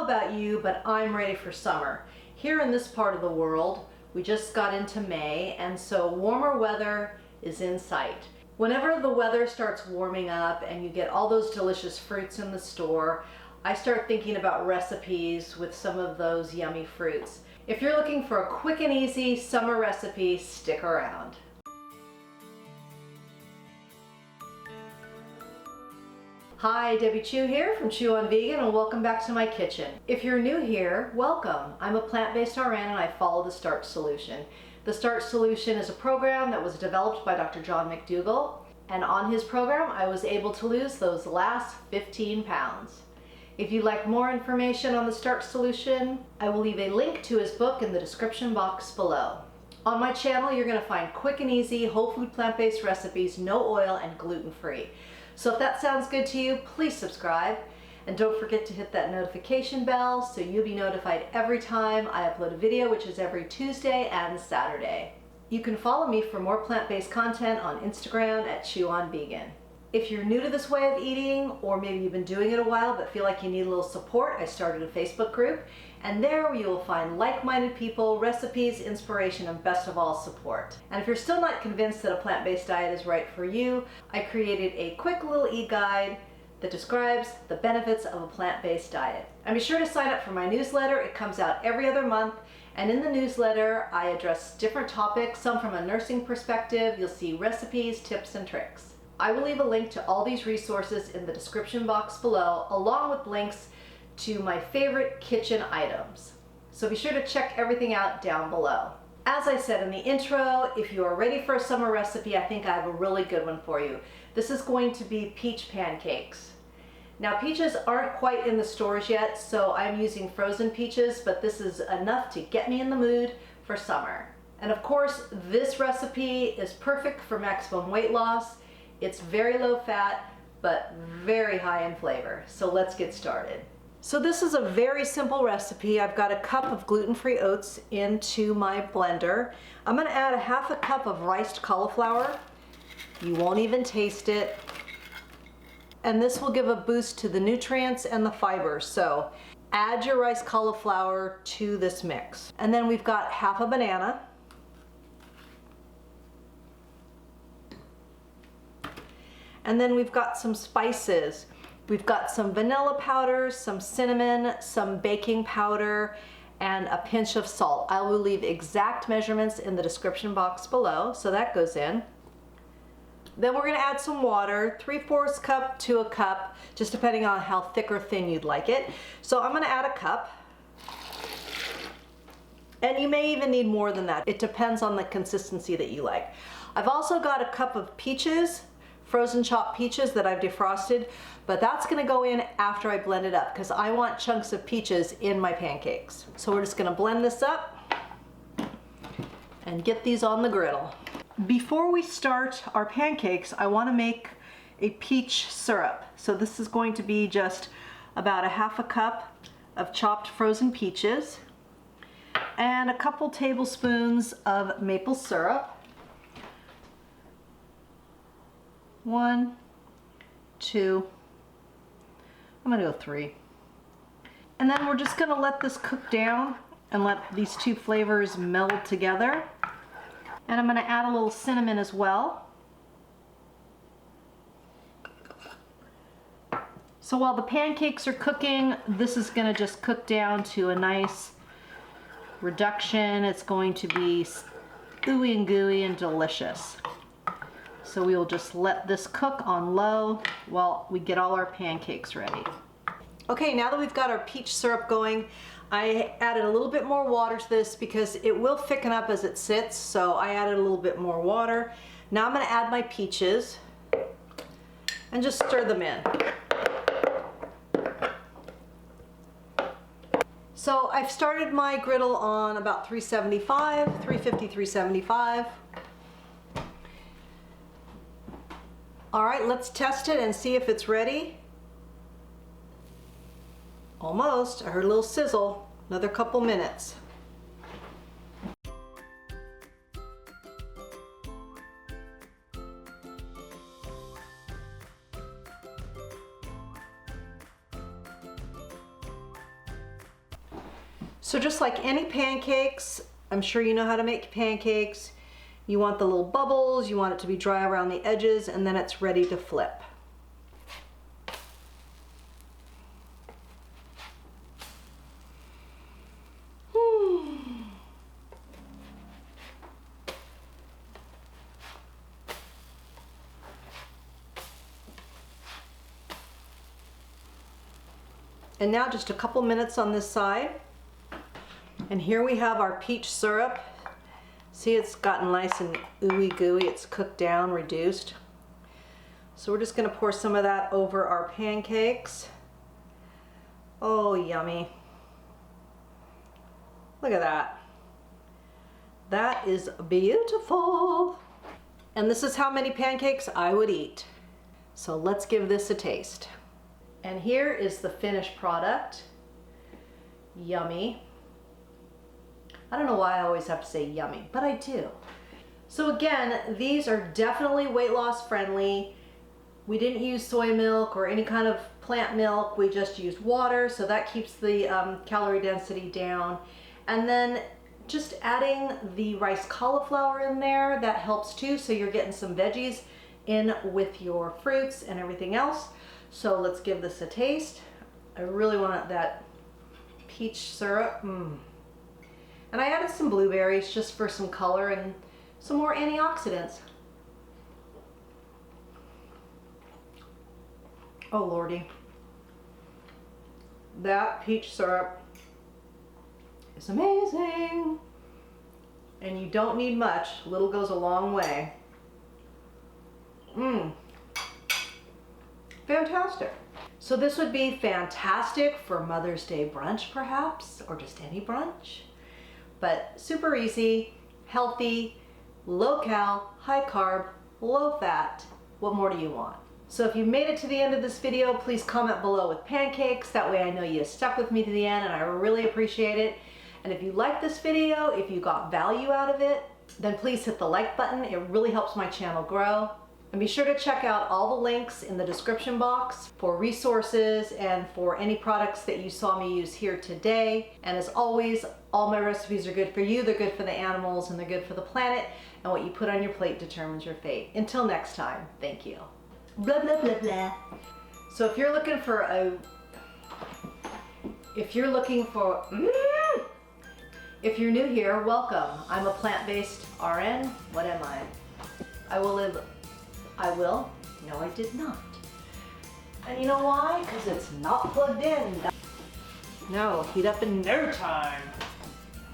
about you, but I'm ready for summer. Here in this part of the world, we just got into May, and so warmer weather is in sight. Whenever the weather starts warming up and you get all those delicious fruits in the store, I start thinking about recipes with some of those yummy fruits. If you're looking for a quick and easy summer recipe, stick around. Hi, Debbie Chu here from Chew on Vegan, and welcome back to my kitchen. If you're new here, welcome. I'm a plant-based RN and I follow the Starch Solution. The Starch Solution is a program that was developed by Dr. John McDougall, and on his program I was able to lose those last 15 pounds. If you'd like more information on the Starch Solution, I will leave a link to his book in the description box below. On my channel, you're going to find quick and easy whole food plant-based recipes, no oil and gluten-free. So if that sounds good to you, please subscribe. And don't forget to hit that notification bell so you'll be notified every time I upload a video, which is every Tuesday and Saturday. You can follow me for more plant-based content on Instagram at Chew on Vegan. If you're new to this way of eating, or maybe you've been doing it a while but feel like you need a little support, I started a Facebook group, and there you will find like-minded people, recipes, inspiration, and best of all, support. And if you're still not convinced that a plant-based diet is right for you, I created a quick little e-guide that describes the benefits of a plant-based diet. And be sure to sign up for my newsletter. It comes out every other month, and in the newsletter I address different topics, some from a nursing perspective. You'll see recipes, tips, and tricks. I will leave a link to all these resources in the description box below, along with links to my favorite kitchen items. So be sure to check everything out down below. As I said in the intro, if you are ready for a summer recipe, I think I have a really good one for you. This is going to be peach pancakes. Now, peaches aren't quite in the stores yet, so I'm using frozen peaches, but this is enough to get me in the mood for summer. And of course, this recipe is perfect for maximum weight loss. It's very low fat, but very high in flavor. So let's get started. So this is a very simple recipe. I've got a cup of gluten-free oats into my blender. I'm gonna add a half a cup of riced cauliflower. You won't even taste it. And this will give a boost to the nutrients and the fiber. So add your riced cauliflower to this mix. And then we've got half a banana. And then we've got some spices. We've got some vanilla powder, some cinnamon, some baking powder, and a pinch of salt. I will leave exact measurements in the description box below, so that goes in. Then we're gonna add some water, 3/4 cup to a cup, just depending on how thick or thin you'd like it. So I'm gonna add a cup. And you may even need more than that. It depends on the consistency that you like. I've also got a cup of peaches, frozen chopped peaches that I've defrosted, but that's gonna go in after I blend it up because I want chunks of peaches in my pancakes. So we're just gonna blend this up and get these on the griddle. Before we start our pancakes, I wanna make a peach syrup. So this is going to be just about a half a cup of chopped frozen peaches and a couple tablespoons of maple syrup. 1, 2, I'm gonna go 3. And then we're just gonna let this cook down and let these two flavors meld together. And I'm gonna add a little cinnamon as well. So while the pancakes are cooking, this is gonna just cook down to a nice reduction. It's going to be ooey and gooey and delicious. So we will just let this cook on low while we get all our pancakes ready. Okay, now that we've got our peach syrup going, I added a little bit more water to this because it will thicken up as it sits, so I added a little bit more water. Now I'm gonna add my peaches and just stir them in. So I've started my griddle on about 375, 350, 375. All right, let's test it and see if it's ready. Almost. I heard a little sizzle. Another couple minutes. So just like any pancakes, I'm sure you know how to make pancakes. You want the little bubbles, you want it to be dry around the edges, and then it's ready to flip. And now just a couple minutes on this side. And here we have our peach syrup. See, it's gotten nice and ooey gooey. It's cooked down, reduced. So we're just gonna pour some of that over our pancakes. Oh, yummy. Look at that. That is beautiful. And this is how many pancakes I would eat. So let's give this a taste. And here is the finished product. Yummy. I don't know why I always have to say yummy, but I do. So again, these are definitely weight loss friendly. We didn't use soy milk or any kind of plant milk. We just used water, so that keeps the calorie density down. And then just adding the rice cauliflower in there, that helps too. So you're getting some veggies in with your fruits and everything else. So let's give this a taste. I really want that peach syrup. And I added some blueberries just for some color and some more antioxidants. Oh Lordy. That peach syrup is amazing. And you don't need much. Little goes a long way. Fantastic. So this would be fantastic for Mother's Day brunch perhaps, or just any brunch. But super easy, healthy, low cal, high carb, low fat. What more do you want? So if you made it to the end of this video, please comment below with pancakes. That way I know you stuck with me to the end and I really appreciate it. And if you like this video, if you got value out of it, then please hit the like button. It really helps my channel grow. And be sure to check out all the links in the description box for resources and for any products that you saw me use here today. And as always, all my recipes are good for you, they're good for the animals, and they're good for the planet. And what you put on your plate determines your fate. Until next time, thank you. Blah, blah, blah, blah. So if you're looking for if you're new here, welcome. I'm a plant-based RN. What am I? No, I did not. And you know why? Because it's not plugged in. No, heat up in no time.